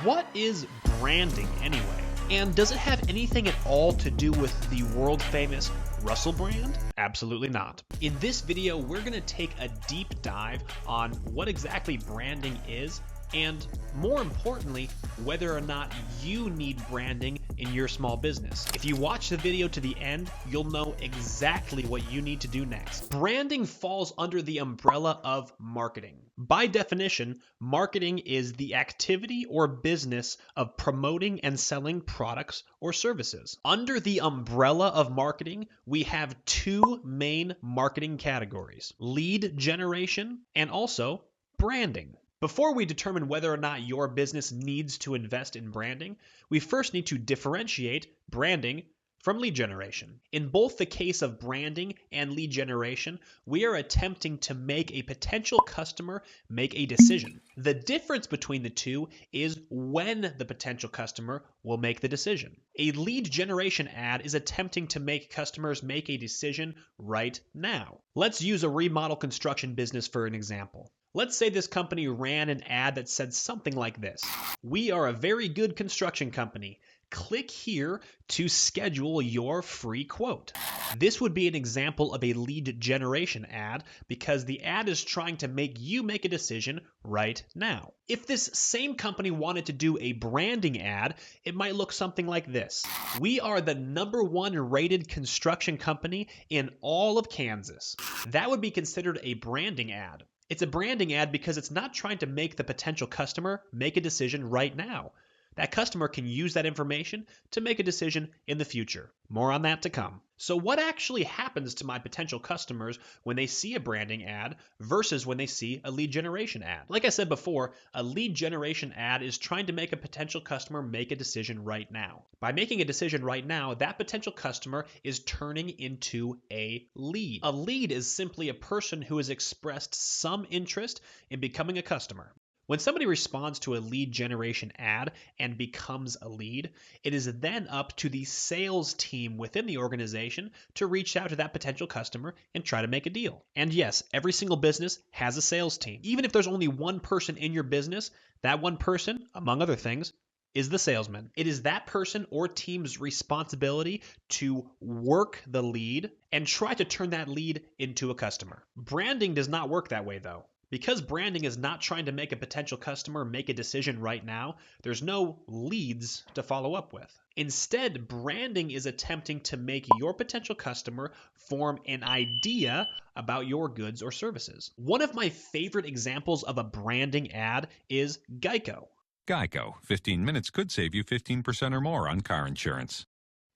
What is branding anyway? And does it have anything at all to do with the world famous Russell brand? Absolutely not. In this video, we're going to take a deep dive on what exactly branding is, and more importantly, whether or not you need branding in your small business. If you watch the video to the end, you'll know exactly what you need to do next. Branding falls under the umbrella of marketing. By definition, marketing is the activity or business of promoting and selling products or services. Under the umbrella of marketing, we have two main marketing categories: lead generation and also branding. Before we determine whether or not your business needs to invest in branding, we first need to differentiate branding from lead generation. In both the case of branding and lead generation, we are attempting to make a potential customer make a decision. The difference between the two is when the potential customer will make the decision. A lead generation ad is attempting to make customers make a decision right now. Let's use a remodel construction business for an example. Let's say this company ran an ad that said something like this: "We are a very good construction company. Click here to schedule your free quote." This would be an example of a lead generation ad because the ad is trying to make you make a decision right now. If this same company wanted to do a branding ad, it might look something like this: "We are the #1 rated construction company in all of Kansas." That would be considered a branding ad. It's a branding ad because it's not trying to make the potential customer make a decision right now. That customer can use that information to make a decision in the future. More on that to come. So what actually happens to my potential customers when they see a branding ad versus when they see a lead generation ad? Like I said before, a lead generation ad is trying to make a potential customer make a decision right now. By making a decision right now, that potential customer is turning into a lead. A lead is simply a person who has expressed some interest in becoming a customer. When somebody responds to a lead generation ad and becomes a lead, it is then up to the sales team within the organization to reach out to that potential customer and try to make a deal. And yes, every single business has a sales team. Even if there's only one person in your business, that one person, among other things, is the salesman. It is that person or team's responsibility to work the lead and try to turn that lead into a customer. Branding does not work that way, though. Because branding is not trying to make a potential customer make a decision right now, there's no leads to follow up with. Instead, branding is attempting to make your potential customer form an idea about your goods or services. One of my favorite examples of a branding ad is Geico. Geico. 15 minutes could save you 15% or more on car insurance.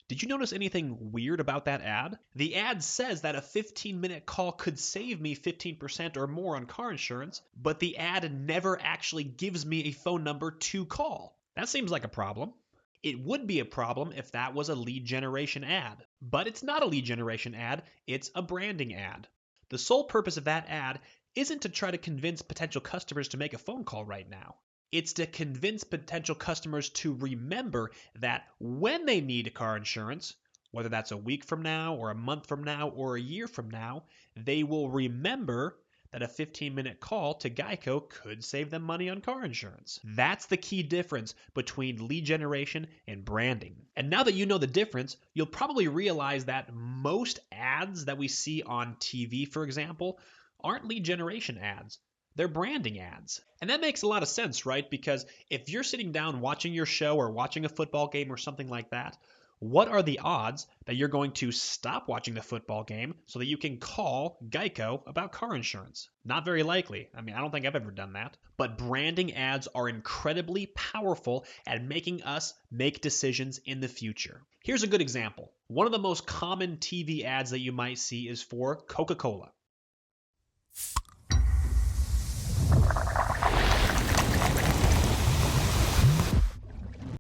Did you notice anything weird about that ad? The ad says that a 15-minute call could save me 15% or more on car insurance, but the ad never actually gives me a phone number to call. That seems like a problem. It would be a problem if that was a lead generation ad, but it's not a lead generation ad, it's a branding ad. The sole purpose of that ad isn't to try to convince potential customers to make a phone call right now. It's to convince potential customers to remember that when they need car insurance, whether that's a week from now or a month from now or a year from now, they will remember that a 15-minute call to Geico could save them money on car insurance. That's the key difference between lead generation and branding. And now that you know the difference, you'll probably realize that most ads that we see on TV, for example, aren't lead generation ads. They're branding ads. And that makes a lot of sense, right? Because if you're sitting down watching your show or watching a football game or something like that, what are the odds that you're going to stop watching the football game so that you can call Geico about car insurance? Not very likely. I mean, I don't think I've ever done that. But branding ads are incredibly powerful at making us make decisions in the future. Here's a good example. One of the most common TV ads that you might see is for Coca-Cola.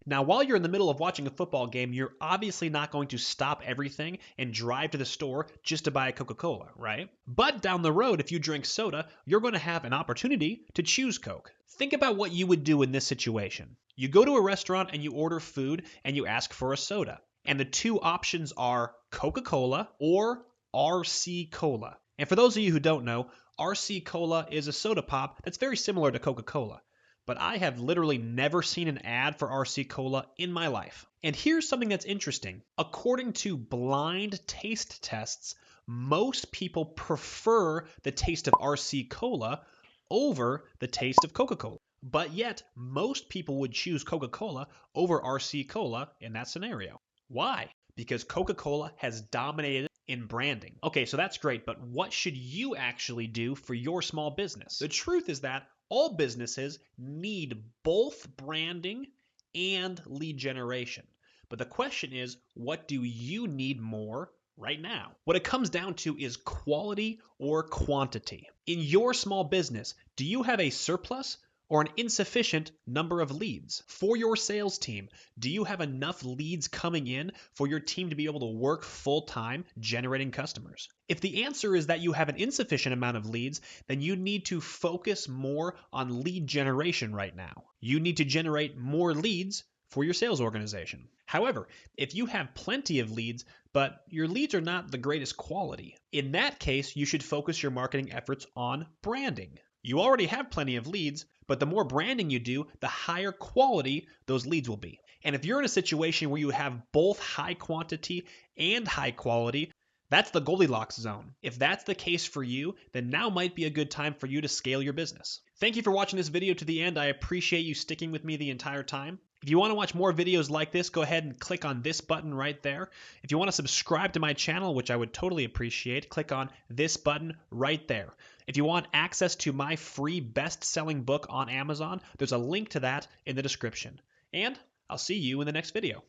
Now, while you're in the middle of watching a football game, you're obviously not going to stop everything and drive to the store just to buy a Coca-Cola, right? But down the road, if you drink soda, you're going to have an opportunity to choose Coke. Think about what you would do in this situation. You go to a restaurant and you order food and you ask for a soda. And the two options are Coca-Cola or RC Cola. And for those of you who don't know, RC Cola is a soda pop that's very similar to Coca-Cola. but I have literally never seen an ad for RC Cola in my life. And here's something that's interesting. According to blind taste tests, most people prefer the taste of RC Cola over the taste of Coca-Cola. But yet, most people would choose Coca-Cola over RC Cola in that scenario. Why? Because Coca-Cola has dominated in branding. Okay, so that's great, but what should you actually do for your small business? The truth is that all businesses need both branding and lead generation. But the question is, what do you need more right now? What it comes down to is quality or quantity. In your small business, do you have a surplus or an insufficient number of leads? For your sales team, do you have enough leads coming in for your team to be able to work full-time generating customers? If the answer is that you have an insufficient amount of leads, then you need to focus more on lead generation right now. You need to generate more leads for your sales organization. However, if you have plenty of leads, but your leads are not the greatest quality, in that case, you should focus your marketing efforts on branding. You already have plenty of leads, but the more branding you do, the higher quality those leads will be. And if you're in a situation where you have both high quantity and high quality, that's the Goldilocks zone. If that's the case for you, then now might be a good time for you to scale your business. Thank you for watching this video to the end. I appreciate you sticking with me the entire time. If you want to watch more videos like this, go ahead and click on this button right there. If you want to subscribe to my channel, which I would totally appreciate, click on this button right there. If you want access to my free best-selling book on Amazon, there's a link to that in the description. And I'll see you in the next video.